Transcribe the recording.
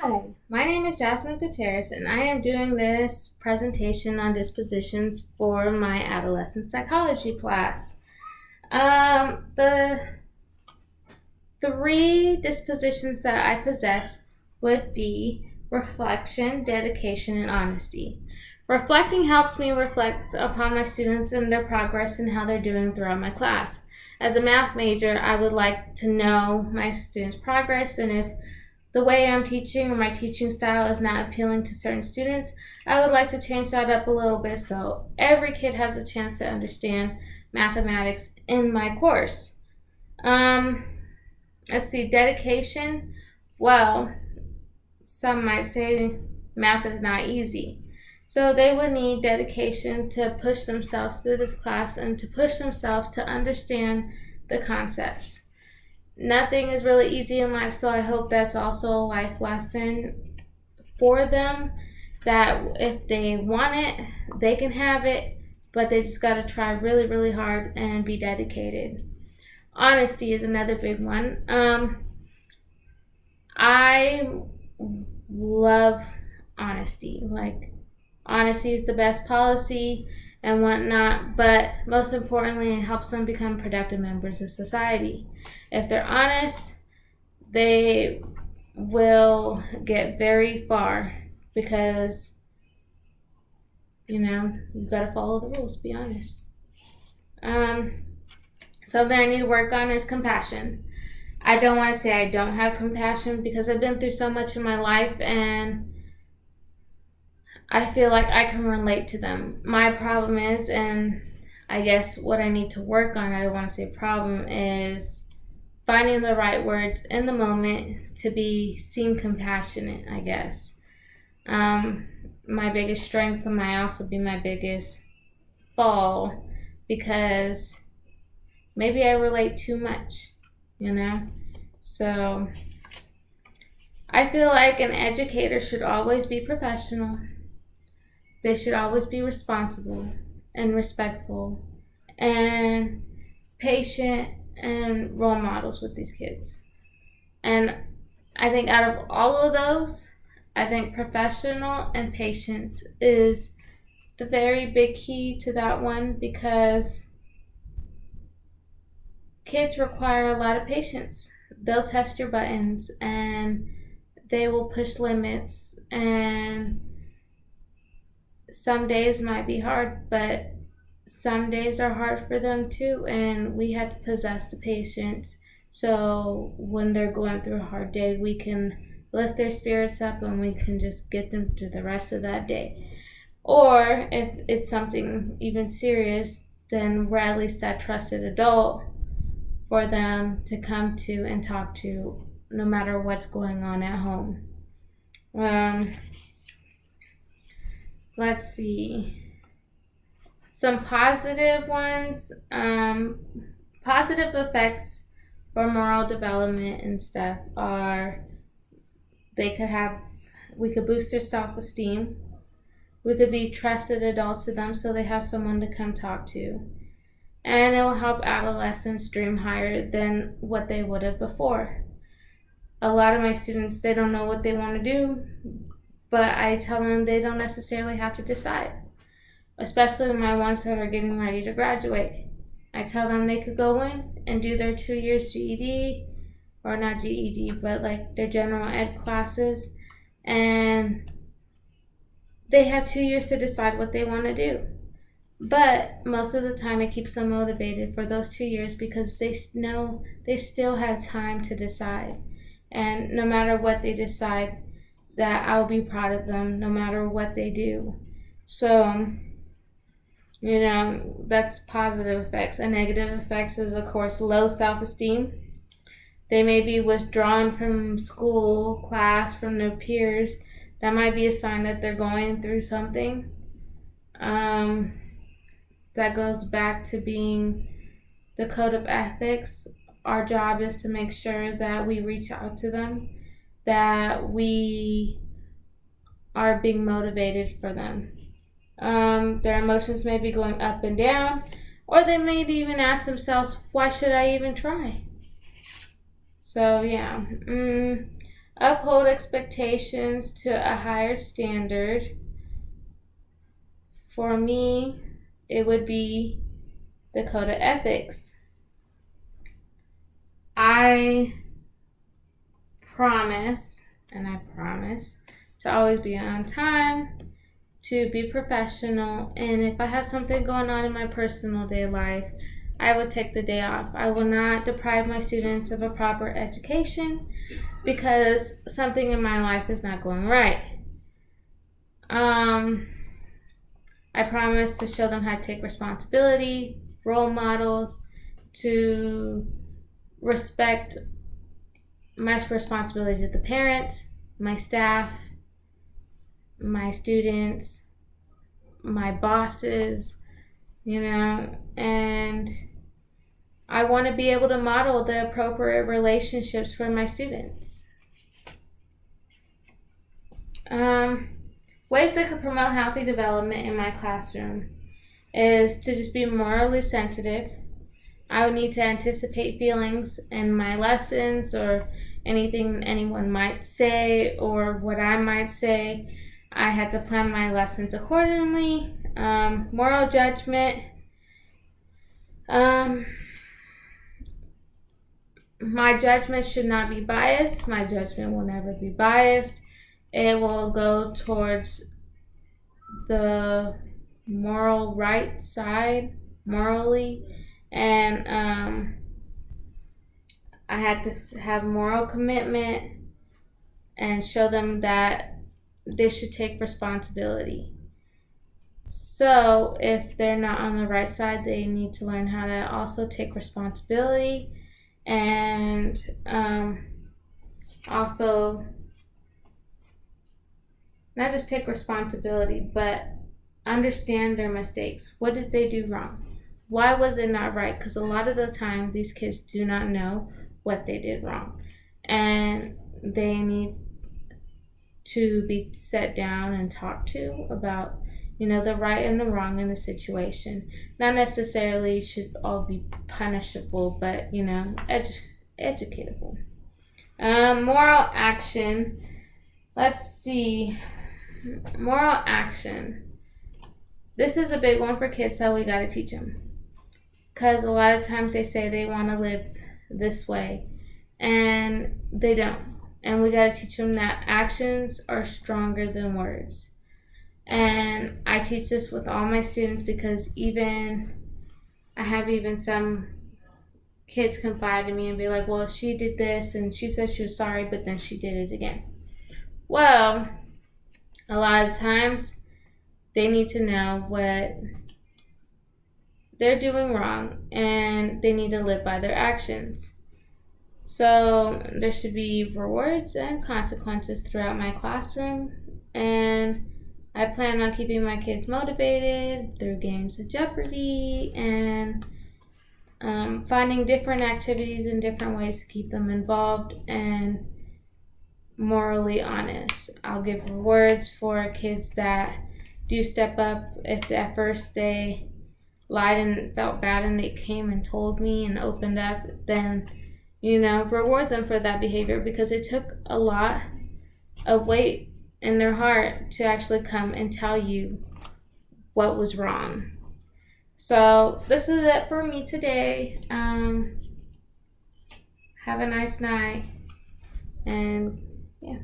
Hi, my name is Jasmine Gutierrez, and I am doing this presentation on dispositions for my adolescent psychology class. The three dispositions that I possess would be reflection, dedication, and honesty. Reflecting helps me reflect upon my students and their progress and how they're doing throughout my class. As a math major, I would like to know my students' progress, and if the way I'm teaching or my teaching style is not appealing to certain students, I would like to change that up a little bit so every kid has a chance to understand mathematics in my course. Um, let's see, dedication. Well, some might say math is not easy. So they would need dedication to push themselves through this class and to push themselves to understand the concepts. Nothing is really easy in life, so I hope that's also a life lesson for them, that if they want it, they can have it, but they just got to try really, really hard and be dedicated. Honesty is another big one. I love honesty. Like, honesty is the best policy and whatnot, but most importantly, it helps them become productive members of society. If they're honest, they will get very far because, you've got to follow the rules, be honest. Something I need to work on is compassion. I don't want to say I don't have compassion because I've been through so much in my life and I feel like I can relate to them. My problem is, and I guess what I need to work on, I don't want to say problem, is finding the right words in the moment to seem compassionate, I guess. My biggest strength might also be my biggest fall because maybe I relate too much, So I feel like an educator should always be professional. They should always be responsible and respectful and patient and role models with these kids. And I think out of all of those, I think professional and patient is the very big key to that one because kids require a lot of patience. They'll test your buttons and they will push limits, and some days might be hard, but some days are hard for them too, and we have to possess the patience so when they're going through a hard day, we can lift their spirits up and we can just get them through the rest of that day. Or if it's something even serious, then we're at least that trusted adult for them to come to and talk to no matter what's going on at home. Let's see. Some positive ones, positive effects for moral development and stuff are we could boost their self-esteem. We could be trusted adults to them so they have someone to come talk to. And it will help adolescents dream higher than what they would have before. A lot of my students, they don't know what they want to do, but I tell them they don't necessarily have to decide. Especially my ones that are getting ready to graduate. I tell them they could go in and do their 2 years GED, or not GED, but like their general ed classes, and they have 2 years to decide what they want to do. But most of the time it keeps them motivated for those 2 years because they know they still have time to decide. And no matter what they decide, that I'll be proud of them no matter what they do. So, that's positive effects. And negative effects is, of course, low self-esteem. They may be withdrawn from school, class, from their peers. That might be a sign that they're going through something. That goes back to being the code of ethics. Our job is to make sure that we reach out to them, that we are being motivated for them. Their emotions may be going up and down, or they may even ask themselves, why should I even try? So yeah, Uphold expectations to a higher standard. For me, it would be the code of ethics. I promise to always be on time, to be professional, and if I have something going on in my personal day life, I will take the day off. I will not deprive my students of a proper education because something in my life is not going right. I promise to show them how to take responsibility, role models, to respect my responsibility to the parents, my staff, my students, my bosses, and I want to be able to model the appropriate relationships for my students. Ways that could promote healthy development in my classroom is to just be morally sensitive. I would need to anticipate feelings in my lessons or anything anyone might say or what I might say. I had to plan my lessons accordingly. Moral judgment. My judgment should not be biased. My judgment will never be biased. It will go towards the moral right side, morally. And I had to have moral commitment and show them that they should take responsibility. So if they're not on the right side, they need to learn how to also take responsibility and also not just take responsibility, but understand their mistakes. What did they do wrong? Why was it not right? Because a lot of the time, these kids do not know what they did wrong. And they need to be set down and talked to about, the right and the wrong in the situation. Not necessarily should all be punishable, but, educatable. Moral action. Let's see. Moral action. This is a big one for kids that we got to teach them. Because a lot of times they say they want to live this way, and they don't. And we got to teach them that actions are stronger than words. And I teach this with all my students because I have some kids confide in me and be like, well, she did this and she said she was sorry, but then she did it again. Well, a lot of times they need to know what they're doing wrong and they need to live by their actions. So there should be rewards and consequences throughout my classroom, and I plan on keeping my kids motivated through games of Jeopardy and finding different activities and different ways to keep them involved and morally honest. I'll give rewards for kids that do step up. If at first they lied and felt bad and they came and told me and opened up, then reward them for that behavior because it took a lot of weight in their heart to actually come and tell you what was wrong. So this is it for me today. Have a nice night, and yeah.